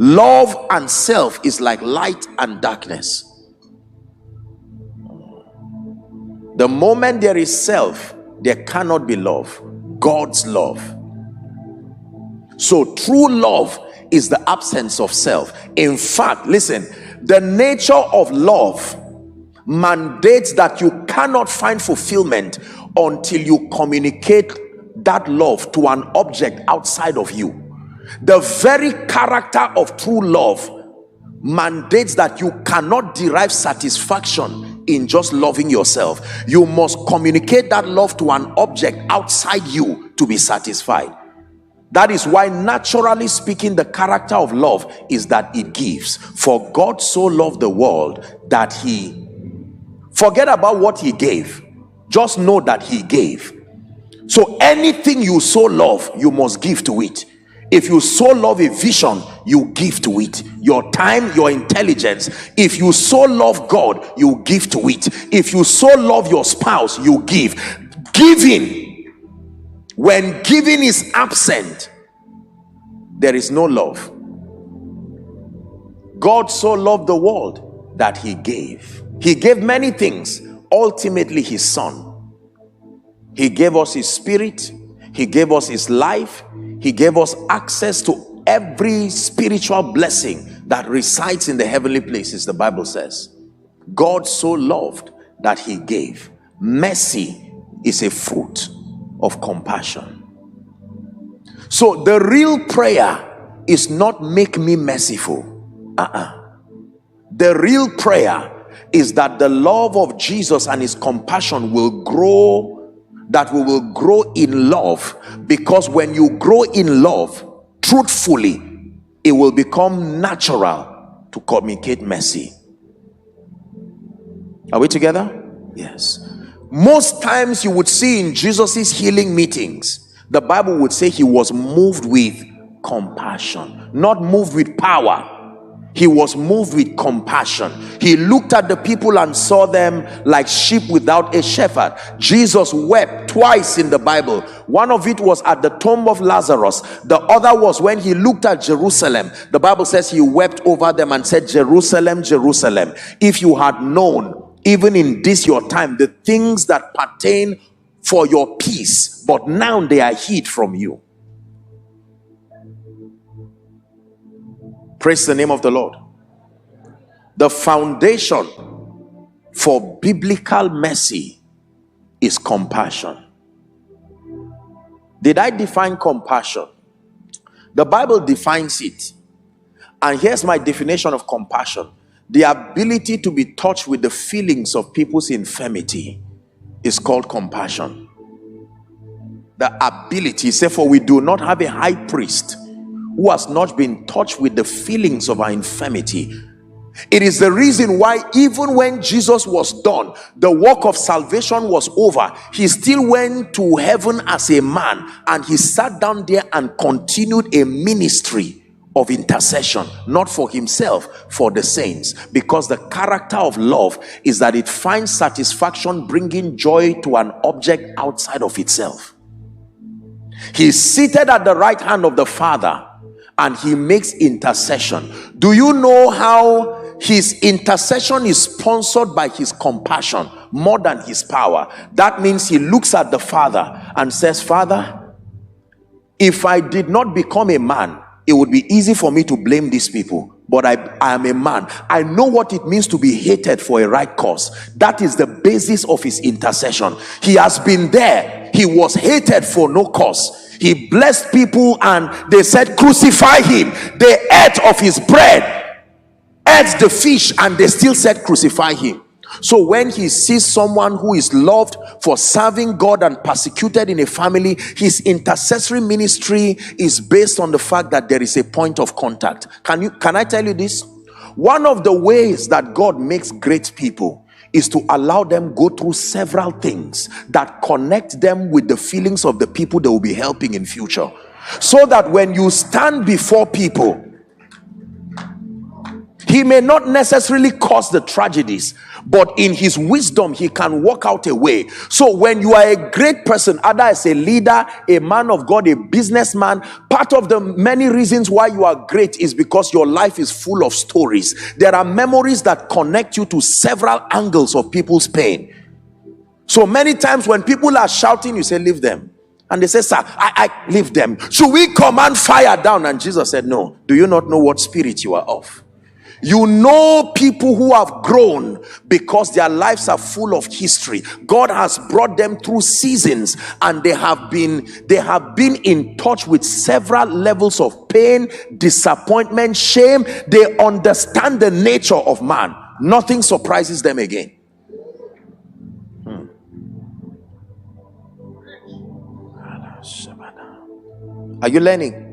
Love and self is like light and darkness. The moment there is self, there cannot be love. God's love. So true love is the absence of self. In fact, listen, the nature of love mandates that you cannot find fulfillment until you communicate that love to an object outside of you. The very character of true love mandates that you cannot derive satisfaction in just loving yourself. You must communicate that love to an object outside you to be satisfied. That is why, naturally speaking, the character of love is that it gives. For God so loved the world that he, forget about what he gave, just know that he gave. So anything you so love, you must give to it. If you so love a vision, you give to it. Your time, your intelligence. If you so love God, you give to it. If you so love your spouse, you give. Giving, when giving is absent, there is no love. God so loved the world that he gave. He gave many things, ultimately his son. He gave us his spirit. He gave us his life. He gave us access to every spiritual blessing that resides in the heavenly places. The Bible says God so loved that he gave. Mercy is a fruit of compassion. So the real prayer is not make me merciful. The real prayer is that the love of Jesus and his compassion will grow, that we will grow in love. Because when you grow in love truthfully, it will become natural to communicate mercy. Are we together? Yes. Most times you would see in Jesus's healing meetings, the Bible would say he was moved with compassion, not moved with power. He was moved with compassion. He looked at the people and saw them like sheep without a shepherd. Jesus wept twice in the Bible. One of it was at the tomb of Lazarus. The other was when he looked at Jerusalem. The Bible says he wept over them and said, Jerusalem, Jerusalem, if you had known, even in this your time, the things that pertain for your peace, but now they are hid from you. Praise the name of the Lord. The foundation for biblical mercy is compassion. Did I define compassion? The Bible defines it. And here's my definition of compassion: the ability to be touched with the feelings of people's infirmity is called compassion. The ability, say, for we do not have a high priest who has not been touched with the feelings of our infirmity. It is the reason why even when Jesus was done, the work of salvation was over, he still went to heaven as a man, and he sat down there and continued a ministry of intercession, not for himself, for the saints. Because the character of love is that it finds satisfaction bringing joy to an object outside of itself. He's seated at the right hand of the Father and he makes intercession. Do you know how his intercession is sponsored by his compassion more than his power? That means he looks at the Father and says, Father, if I did not become a man, it would be easy for me to blame these people. But I am a man. I know what it means to be hated for a right cause. That is the basis of his intercession. He has been there. He was hated for no cause. He blessed people and they said, crucify him. They ate of his bread, ate the fish, and they still said, crucify him. So when he sees someone who is loved for serving God and persecuted in a family, his intercessory ministry is based on the fact that there is a point of contact. Can I tell you this? One of the ways that God makes great people is to allow them go through several things that connect them with the feelings of the people they will be helping in future, so that when you stand before people, He may not necessarily cause the tragedies, but in his wisdom he can work out a way. So when you are a great person, either as a leader, a man of God, a businessman, part of the many reasons why you are great is because your life is full of stories. There are memories that connect you to several angles of people's pain. So many times when people are shouting, you say, leave them. And they say, sir, I leave them. Should we command fire down? And Jesus said, no. Do you not know what spirit you are of? You know people who have grown because their lives are full of history. God has brought them through seasons, and they have been in touch with several levels of pain, disappointment, shame. They understand the nature of man. Nothing surprises them again. Are you learning?